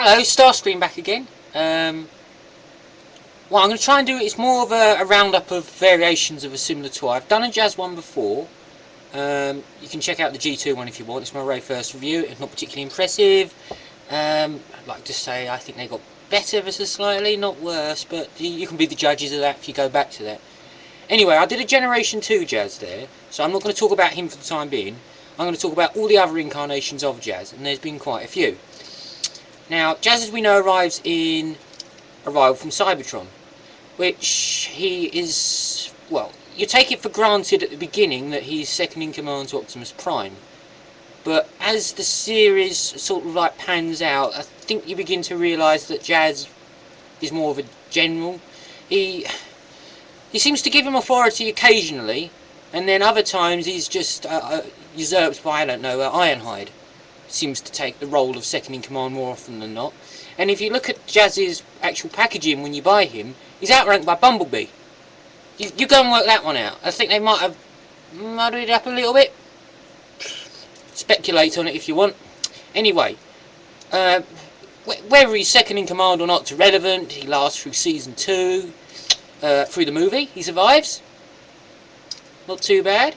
Hello, Starscream back again. What I'm going to try and do is more of a roundup of variations of a similar toy. I've done a Jazz one before. You can check out the G2 one if you want. It's my very first review. It's not particularly impressive. I'd like to say I think they got better ever so slightly, not worse, but you can be the judges of that if you go back to that. Anyway, I did a Generation 2 Jazz there, so I'm not going to talk about him for the time being. I'm going to talk about all the other incarnations of Jazz, and there's been quite a few. Now, Jazz, as we know, arrives in Arrival from Cybertron, which he is, well, you take it for granted at the beginning that he's second in command to Optimus Prime. But as the series sort of like pans out, I think you begin to realise that Jazz is more of a general. He seems to give him authority occasionally, and then other times he's just usurped by, I don't know, Ironhide. Seems to take the role of second in command more often than not. And if you look at Jazz's actual packaging when you buy him, he's outranked by Bumblebee. You go and work that one out. I think they might have muddled it up a little bit. Speculate on it if you want. Anyway, whether he's second in command or not is irrelevant. He lasts through season 2, through the movie. He survives. Not too bad.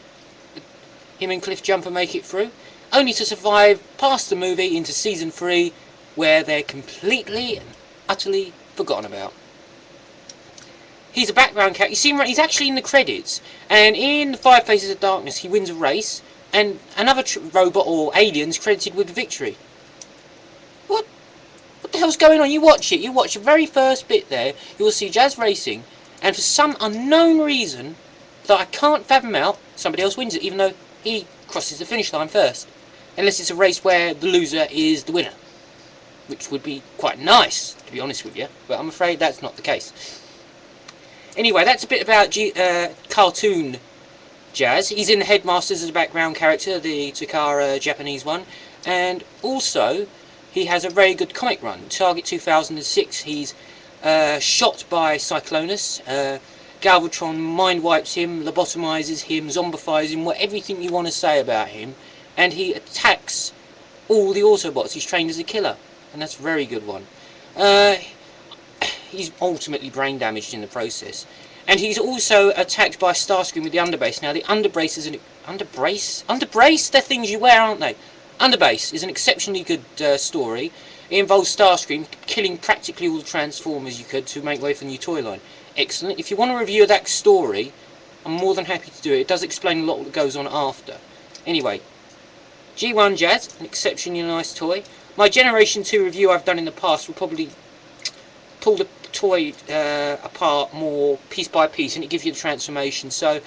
Him and Cliff Jumper make it through. Only to survive past the movie into season 3, where they're completely and utterly forgotten about. He's a background character. You see him, he's actually in the credits, and in the Five Faces of Darkness he wins a race, and another robot or alien's credited with the victory. What the hell's going on? You watch it. You watch the very first bit there. You will see Jazz racing, and for some unknown reason that I can't fathom out, somebody else wins it, even though he crosses the finish line first. Unless it's a race where the loser is the winner, which would be quite nice, to be honest with you, but I'm afraid that's not the case. Anyway, that's a bit about cartoon Jazz. He's in the Headmasters as a background character, the Takara Japanese one, and also he has a very good comic run. Target 2006, he's shot by Cyclonus. Galvatron mind wipes him, lobotomizes him, zombifies him, everything you want to say about him, and he attacks all the Autobots. He's trained as a killer, and that's a very good one. He's ultimately brain damaged in the process, and he's also attacked by Starscream with the underbase. Now the underbrace is an underbrace. They're things you wear, aren't they? Underbase is an exceptionally good story. It involves Starscream killing practically all the Transformers you could to make way for the new toy line. Excellent. If you want a review of that story, I'm more than happy to do it. It does explain a lot of what goes on after. Anyway, G1 Jazz, an exceptionally nice toy. My Generation 2 review I've done in the past will probably pull the toy apart more piece by piece, and it gives you the transformation. So,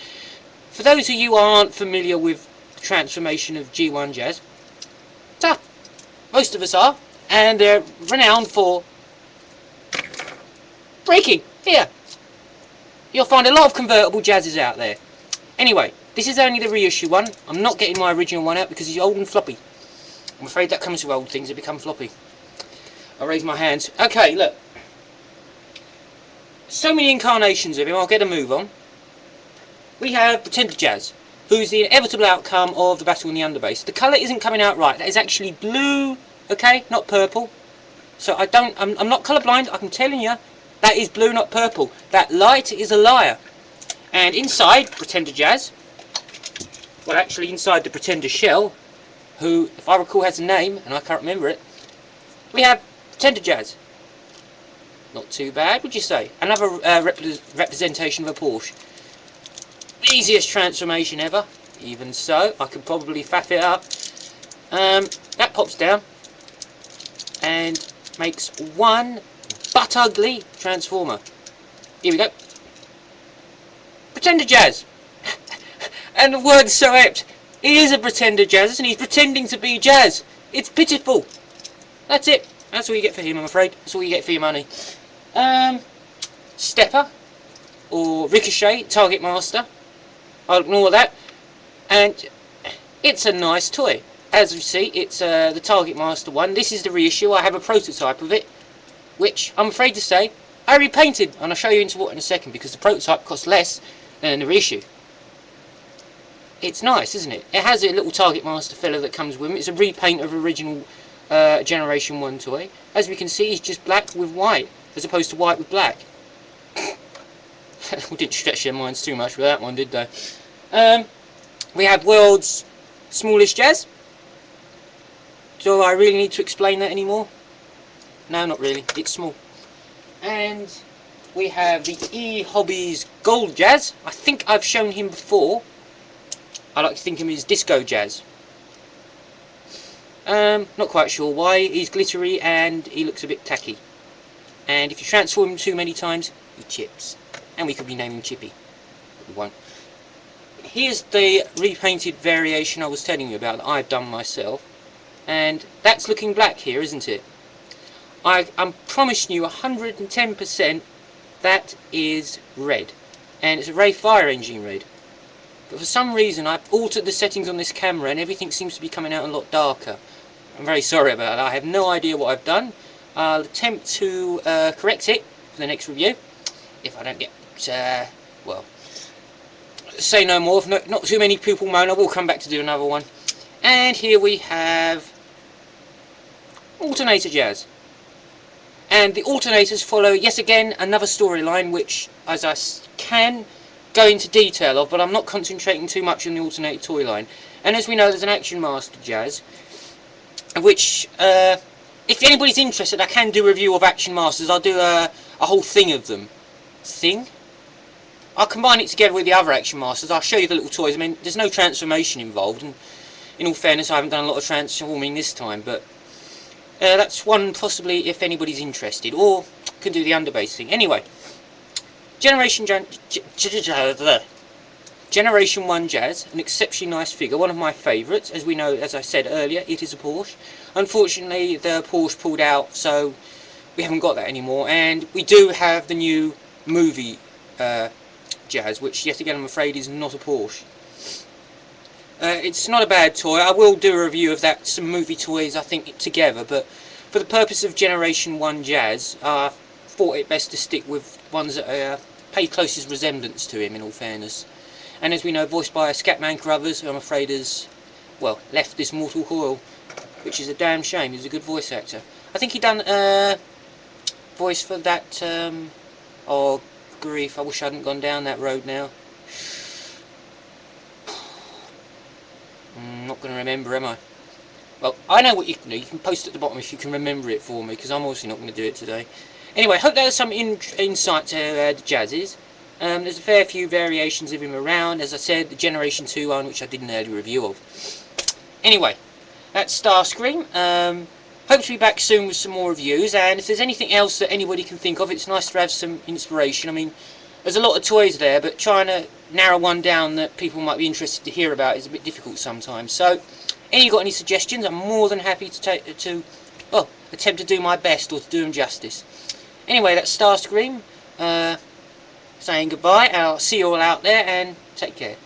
for those of you who aren't familiar with the transformation of G1 Jazz, most of us are, and they're renowned for breaking. Here, you'll find a lot of convertible Jazzes out there. Anyway, this is only the reissue one. I'm not getting my original one out because he's old and floppy. I'm afraid that comes with old things, they become floppy. I'll raise my hands. Okay, look. So many incarnations of him, I'll get a move on. We have Pretender Jazz, who's the inevitable outcome of the battle in the underbase. The colour isn't coming out right. That is actually blue, okay, not purple. So I'm not colourblind, I'm telling you. That is blue, not purple. That light is a liar. And inside Pretender Jazz, well, actually inside the Pretender shell, who, if I recall, has a name, and I can't remember it, we have Pretender Jazz. Not too bad, would you say? Another representation of a Porsche. The easiest transformation ever. Even so, I could probably faff it up. That pops down and makes one but ugly Transformer. Here we go. Pretender Jazz. And the word's so apt. He is a Pretender Jazz, and he's pretending to be Jazz. It's pitiful. That's it. That's all you get for him, I'm afraid. That's all you get for your money. Stepper, or Ricochet, Target Master. I'll ignore that. And it's a nice toy. As you see, it's the Target Master one. This is the reissue. I have a prototype of it, which, I'm afraid to say, I repainted. And I'll show you into what in a second, because the prototype costs less than the reissue. It's nice, isn't it? It has a little Target Master fella that comes with it. It's a repaint of original Generation 1 toy. As we can see, he's just black with white, as opposed to white with black. We didn't stretch their minds too much with that one, did they? We have world's smallest Jazz. Do I really need to explain that anymore? No, not really. It's small. And we have the eHobbies Gold Jazz. I think I've shown him before. I like to think of him as Disco Jazz. Not quite sure why. He's glittery and he looks a bit tacky. And if you transform him too many times, he chips. And we could be naming Chippy, but we won't. Here's the repainted variation I was telling you about that I've done myself. And that's looking black here, isn't it? I'm promising you 110% that is red. And it's a Ray Fire Engine red. But for some reason I've altered the settings on this camera and everything seems to be coming out a lot darker. I'm very sorry about that. I have no idea what I've done. I'll attempt to correct it for the next review. If I don't get, well, say no more. If not too many people moan, I will come back to do another one. And here we have Alternator Jazz. And the alternators follow, yet again, another storyline which, as I can go into detail of, but I'm not concentrating too much on the alternator toy line. And as we know, there's an Action Master Jazz, which, if anybody's interested, I can do a review of Action Masters. I'll do a whole thing of them. I'll combine it together with the other Action Masters. I'll show you the little toys. I mean, there's no transformation involved, and in all fairness, I haven't done a lot of transforming this time, but that's one possibly if anybody's interested, or can do the underbase thing. Anyway, Generation 1 Jazz, an exceptionally nice figure, one of my favourites. As we know, as I said earlier, it is a Porsche. Unfortunately, the Porsche pulled out, so we haven't got that anymore. And we do have the new movie Jazz, which yet again I'm afraid is not a Porsche. It's not a bad toy. I will do a review of that, some movie toys I think together, but for the purpose of Generation 1 Jazz, I thought it best to stick with ones that pay closest resemblance to him, in all fairness. And as we know, voiced by Scatman Crothers, who I'm afraid has, well, left this mortal coil, which is a damn shame. He's a good voice actor. I think he done voice for that, oh grief, I wish I hadn't gone down that road now. I'm not going to remember, am I? Well, I know what you can do. You can post at the bottom if you can remember it for me, because I'm obviously not going to do it today. Anyway, hope there's some insight to the Jazzes. There's a fair few variations of him around. As I said, the Generation 2 one, which I did an early review of. Anyway, that's Starscream. Hope to be back soon with some more reviews, and if there's anything else that anybody can think of, it's nice to have some inspiration. I mean, there's a lot of toys there, but trying to narrow one down that people might be interested to hear about is a bit difficult sometimes. So, if you've got any suggestions, I'm more than happy to attempt to do my best, or to do them justice. Anyway, that's Starscream saying goodbye, and I'll see you all out there, and take care.